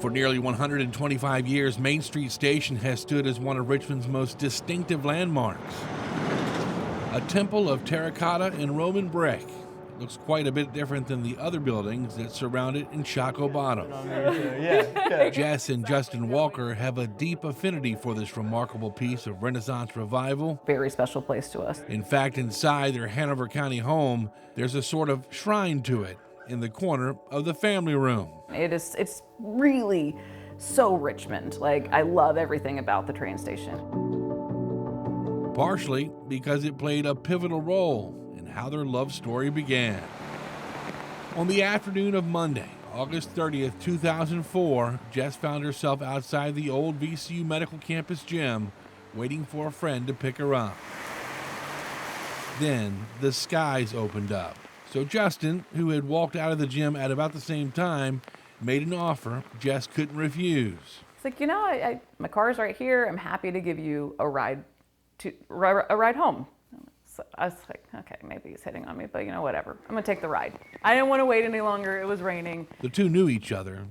For nearly 125 years, Main Street Station has stood as one of Richmond's most distinctive landmarks. A temple of terracotta and Roman brick. It looks quite a bit different than the other buildings that surround it in Shockoe Bottom. Jess and Justin Walker have a deep affinity for this remarkable piece of Renaissance revival. Very special place to us. In fact, inside their Hanover County home, there's a sort of shrine to it in the corner of the family room. It's really so Richmond. Like, I love everything about the train station. Partially because it played a pivotal role in how their love story began. On the afternoon of Monday, August 30th, 2004, Jess found herself outside the old VCU Medical Campus gym, waiting for a friend to pick her up. Then the skies opened up. So Justin, who had walked out of the gym at about the same time, made an offer Jess couldn't refuse. It's like, my car's right here. I'm happy to give you a ride home. So I was like, okay, maybe he's hitting on me, but whatever. I'm gonna take the ride. I didn't want to wait any longer. It was raining. The two knew each other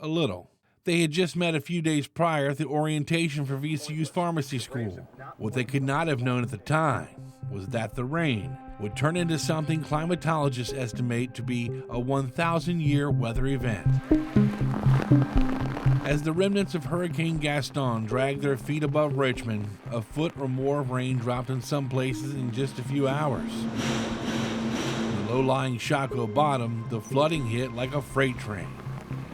a little. They had just met a few days prior at the orientation for VCU's pharmacy school. What they could not have known at the time was that the rain would turn into something climatologists estimate to be a 1,000-year weather event. As the remnants of Hurricane Gaston dragged their feet above Richmond, a foot or more of rain dropped in some places in just a few hours. In the low-lying Shockoe Bottom, the flooding hit like a freight train.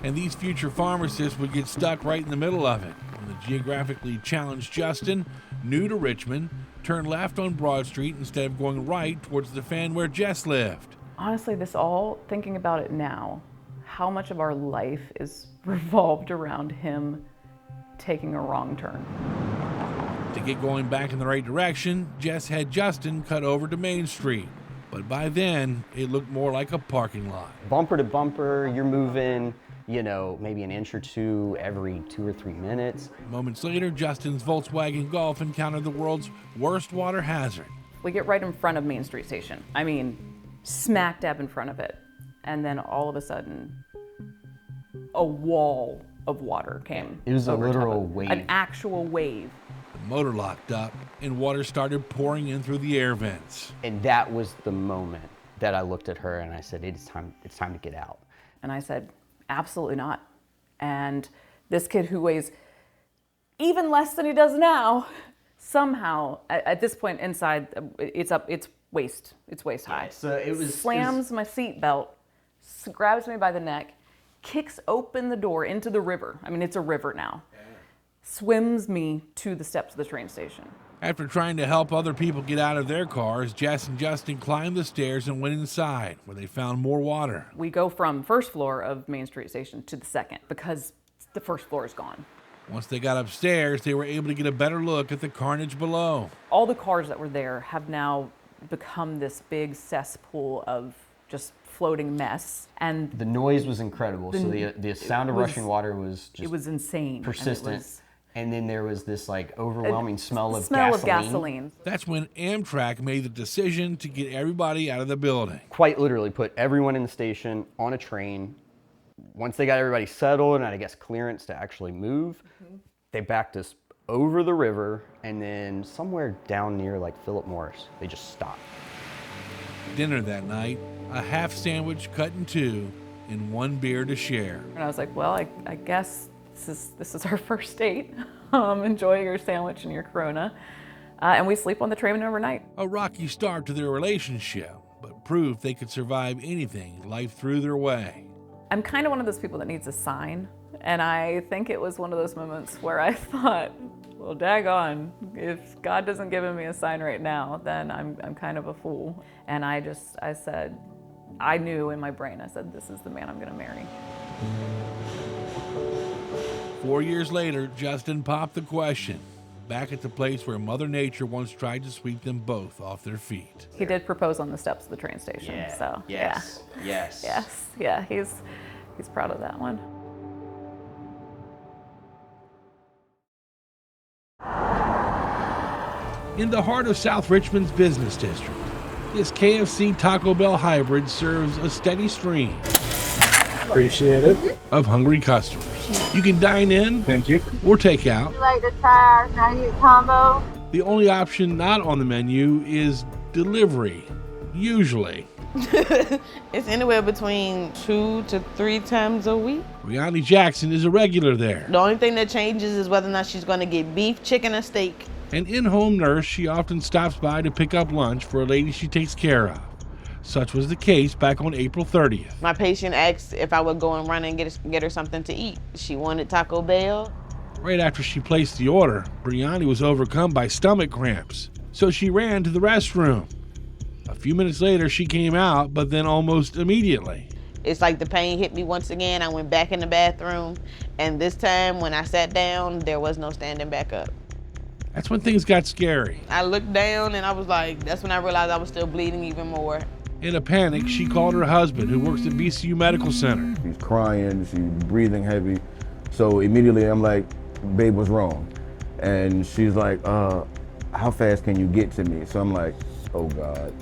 And these future pharmacists would get stuck right in the middle of it. And the geographically challenged Justin, new to Richmond, turned left on Broad Street instead of going right towards the fan where Jess lived. Honestly, thinking about it now, how much of our life is revolved around him taking a wrong turn. To get going back in the right direction, Jess had Justin cut over to Main Street. But by then, it looked more like a parking lot. Bumper to bumper, you're moving, maybe an inch or two every 2 or 3 minutes. Moments later, Justin's Volkswagen Golf encountered the world's worst water hazard. We get right in front of Main Street Station. I mean, smack dab in front of it. And then all of a sudden, a wall of water came. It was a over literal top of it. wave. An actual wave. The motor locked up, and water started pouring in through the air vents. And that was the moment that I looked at her and I said, it's time to get out. And I said, absolutely not. And this kid who weighs even less than he does now, somehow, at this point inside, it's waist high. So it was slams my seatbelt, grabs me by the neck, kicks open the door into the river. I mean, it's a river now. Swims me to the steps of the train station. After trying to help other people get out of their cars, Jess and Justin climbed the stairs and went inside, where they found more water. We go from first floor of Main Street Station to the second because the first floor is gone. Once they got upstairs, they were able to get a better look at the carnage below. All the cars that were there have now become this big cesspool of just floating mess. And the noise was incredible. So the sound of rushing water was just it was insane. Persistent. And then there was this overwhelming smell of gasoline. That's when Amtrak made the decision to get everybody out of the building. Quite literally put everyone in the station on a train. Once they got everybody settled and I guess clearance to actually move, they backed us over the river and then somewhere down near Philip Morris, they just stopped. Dinner that night, a half sandwich cut in two and one beer to share. And I was like, well, I guess this is our first date. Enjoy your sandwich and your Corona. And we sleep on the train overnight. A rocky start to their relationship, but proof they could survive anything life threw their way. I'm kind of one of those people that needs a sign. And I think it was one of those moments where I thought, well, daggone, if God doesn't give me a sign right now, then I'm kind of a fool. And I said, I knew in my brain, I said, this is the man I'm gonna marry. 4 years later, Justin popped the question, back at the place where Mother Nature once tried to sweep them both off their feet. He did propose on the steps of the train station, Yeah. so Yes. yeah. Yes. Yes, yeah, he's proud of that one. In the heart of South Richmond's business district, this KFC Taco Bell hybrid serves a steady stream Appreciate it. of hungry customers. You can dine in Thank you. or take out. You like to try our 90 combo? The only option not on the menu is delivery, usually. It's anywhere between 2 to 3 times a week. Brianni Jackson is a regular there. The only thing that changes is whether or not she's going to get beef, chicken, or steak. An in-home nurse, she often stops by to pick up lunch for a lady she takes care of. Such was the case back on April 30th. My patient asked if I would go and run and get her something to eat. She wanted Taco Bell. Right after she placed the order, Brianni was overcome by stomach cramps, so she ran to the restroom. A few minutes later, she came out, but then almost immediately. It's like the pain hit me once again. I went back in the bathroom, and this time when I sat down, there was no standing back up. That's when things got scary. I looked down and I was like, that's when I realized I was still bleeding even more. In a panic, she called her husband, who works at VCU Medical Center. She's crying, she's breathing heavy. So immediately I'm like, babe, what's wrong? And she's like, how fast can you get to me? So I'm like, oh God.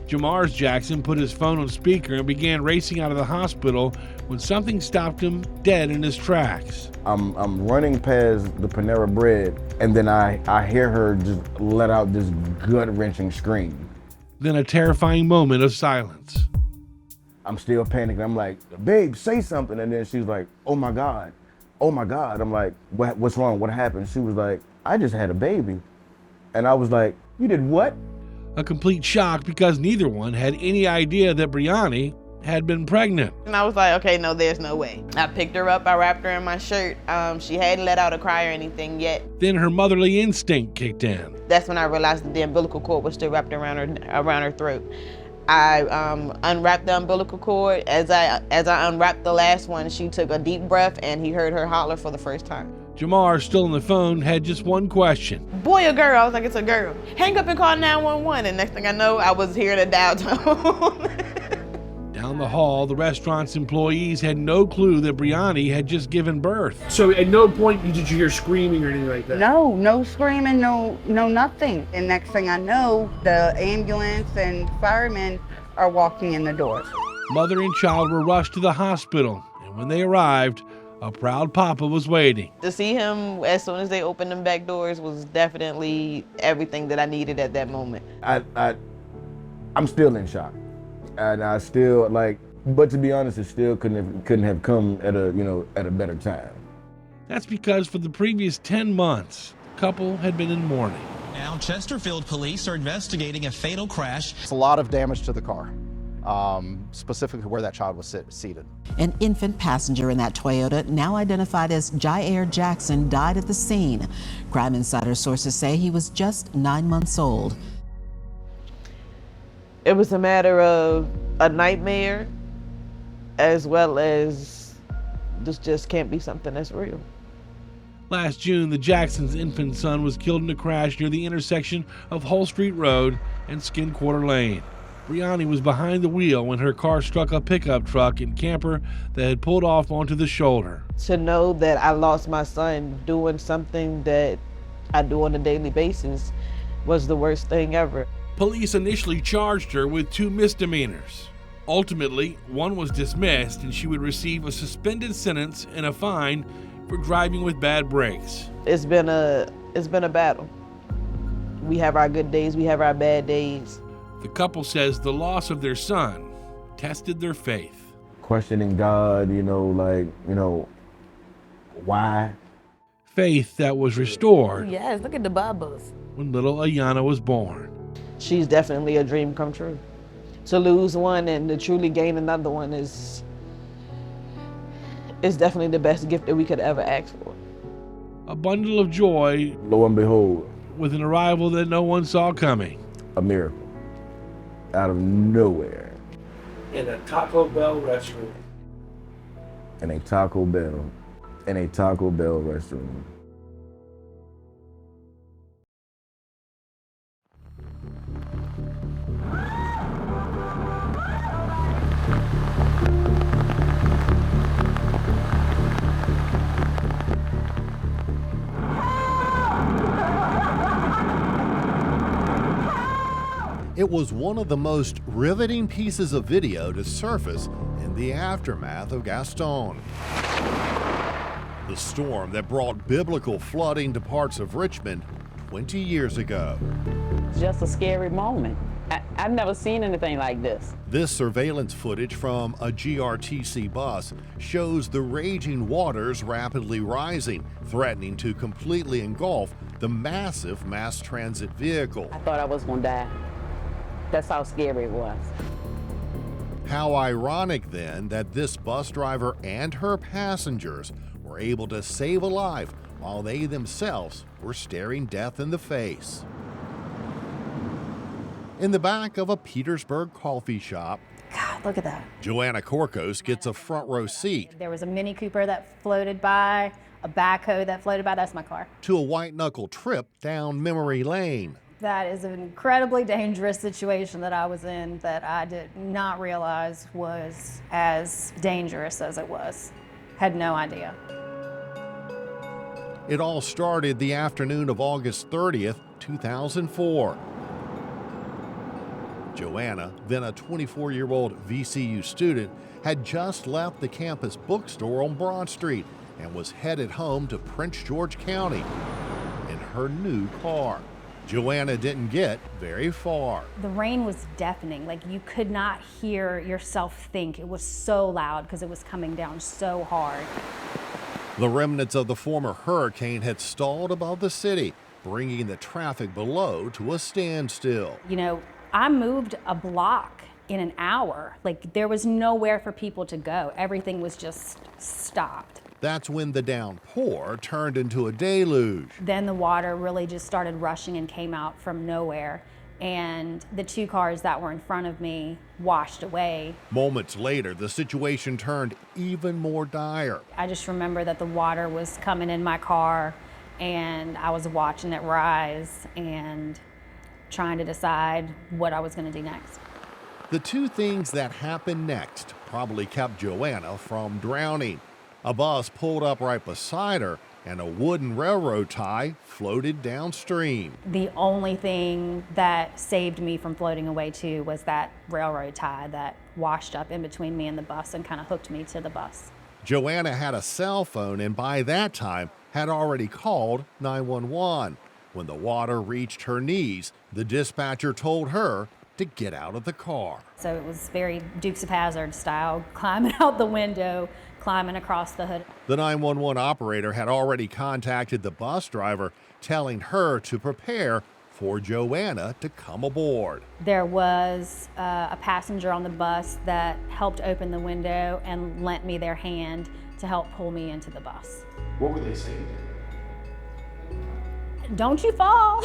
Jamars Jackson put his phone on speaker and began racing out of the hospital when something stopped him dead in his tracks. I'm running past the Panera Bread, and then I hear her just let out this gut-wrenching scream. Then a terrifying moment of silence. I'm still panicking. I'm like, babe, say something. And then she's like, oh my God. I'm like, what's wrong? What happened? She was like, I just had a baby. And I was like, you did what? A complete shock because neither one had any idea that Brianni had been pregnant. And I was like, okay, no, there's no way. I picked her up, I wrapped her in my shirt. She hadn't let out a cry or anything yet. Then her motherly instinct kicked in. That's when I realized that the umbilical cord was still wrapped around her throat. I unwrapped the umbilical cord. As I unwrapped the last one, she took a deep breath and he heard her holler for the first time. Jamar, still on the phone, had just one question. Boy or girl? I was like, it's a girl. Hang up and call 911. And next thing I know, I was hearing a dial tone. Down the hall, the restaurant's employees had no clue that Brianni had just given birth. So at no point did you hear screaming or anything like that? No screaming, no nothing. And next thing I know, the ambulance and firemen are walking in the door. Mother and child were rushed to the hospital, and when they arrived, a proud papa was waiting. To see him as soon as they opened them back doors was definitely everything that I needed at that moment. I'm still in shock. And I still but to be honest, it still couldn't have come at a better time. That's because for the previous 10 months, the couple had been in mourning. Now, Chesterfield police are investigating a fatal crash. It's a lot of damage to the car, specifically where that child was seated. An infant passenger in that Toyota, now identified as Jair Jackson, died at the scene. Crime Insider sources say he was just 9 months old. It was a matter of a nightmare as well as this just can't be something that's real. Last June, the Jacksons' infant son was killed in a crash near the intersection of Hull Street Road and Skin Quarter Lane. Brianni was behind the wheel when her car struck a pickup truck and camper that had pulled off onto the shoulder. To know that I lost my son doing something that I do on a daily basis was the worst thing ever. Police initially charged her with 2 misdemeanors. Ultimately, one was dismissed and she would receive a suspended sentence and a fine for driving with bad brakes. It's been a battle. We have our good days, we have our bad days. The couple says the loss of their son tested their faith. Questioning God, why? Faith that was restored. Yes, look at the bubbles. When little Ayana was born. She's definitely a dream come true. To lose one and to truly gain another one is definitely the best gift that we could ever ask for. A bundle of joy. Lo and behold. With an arrival that no one saw coming. A miracle. Out of nowhere. In a Taco Bell restaurant. In a Taco Bell restaurant. It was one of the most riveting pieces of video to surface in the aftermath of Gaston. The storm that brought biblical flooding to parts of Richmond 20 years ago. It's just a scary moment. I've never seen anything like this. This surveillance footage from a GRTC bus shows the raging waters rapidly rising, threatening to completely engulf the massive mass transit vehicle. I thought I was gonna die. That's how scary it was. How ironic then that this bus driver and her passengers were able to save a life while they themselves were staring death in the face. In the back of a Petersburg coffee shop, God, look at that. Joanna Korkos gets a front row seat There was a Mini Cooper that floated by, a backhoe that floated by. That's my car. to a white knuckle trip down memory lane. That is an incredibly dangerous situation that I was in that I did not realize was as dangerous as it was. Had no idea. It all started the afternoon of August 30th, 2004. Joanna, then a 24-year-old VCU student, had just left the campus bookstore on Broad Street and was headed home to Prince George County in her new car. Joanna didn't get very far. The rain was deafening. Like, you could not hear yourself think. It was so loud because it was coming down so hard. The remnants of the former hurricane had stalled above the city, bringing the traffic below to a standstill. You know, I moved a block in an hour. Like, there was nowhere for people to go. Everything was just stopped. That's when the downpour turned into a deluge. Then the water really just started rushing and came out from nowhere. And the two cars that were in front of me washed away. Moments later, the situation turned even more dire. I just remember that the water was coming in my car and I was watching it rise and trying to decide what I was going to do next. The two things that happened next probably kept Joanna from drowning. A bus pulled up right beside her and a wooden railroad tie floated downstream. The only thing that saved me from floating away too was that railroad tie that washed up in between me and the bus and kind of hooked me to the bus. Joanna had a cell phone and by that time had already called 911. When the water reached her knees, the dispatcher told her to get out of the car. So it was very Dukes of Hazzard style, climbing out the window, climbing across the hood. The 911 operator had already contacted the bus driver, telling her to prepare for Joanna to come aboard. There was a passenger on the bus that helped open the window and lent me their hand to help pull me into the bus. What were they saying? Don't you fall.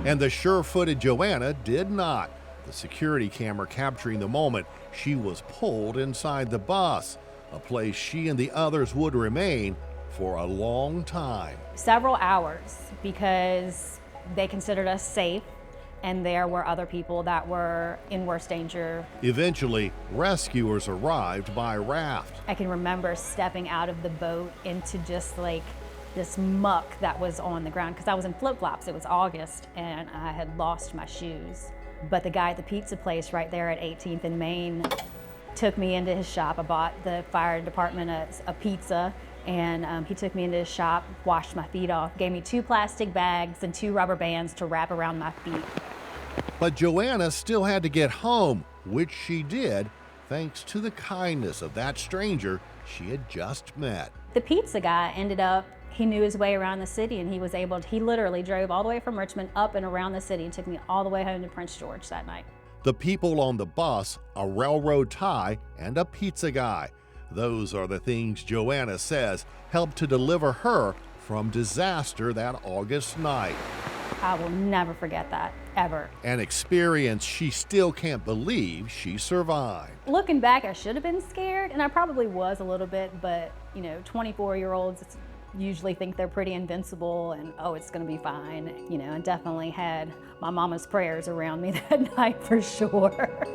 And the sure-footed Joanna did not. The security camera capturing the moment she was pulled inside the bus, a place she and the others would remain for a long time. Several hours, because they considered us safe and there were other people that were in worse danger. Eventually, rescuers arrived by raft. I can remember stepping out of the boat into just like this muck that was on the ground because I was in flip-flops. It was August and I had lost my shoes. But the guy at the pizza place right there at 18th and Main took me into his shop. I bought the fire department a pizza and he took me into his shop, washed my feet off, gave me 2 plastic bags and 2 rubber bands to wrap around my feet. But Joanna still had to get home, which she did thanks to the kindness of that stranger she had just met. The pizza guy ended up, he knew his way around the city and he literally drove all the way from Richmond up and around the city and took me all the way home to Prince George that night. The people on the bus, a railroad tie, and a pizza guy. Those are the things Joanna says helped to deliver her from disaster that August night. I will never forget that, ever. An experience she still can't believe she survived. Looking back, I should have been scared, and I probably was a little bit, but 24-year-olds usually think they're pretty invincible and, oh, it's gonna be fine. I definitely had my mama's prayers around me that night for sure.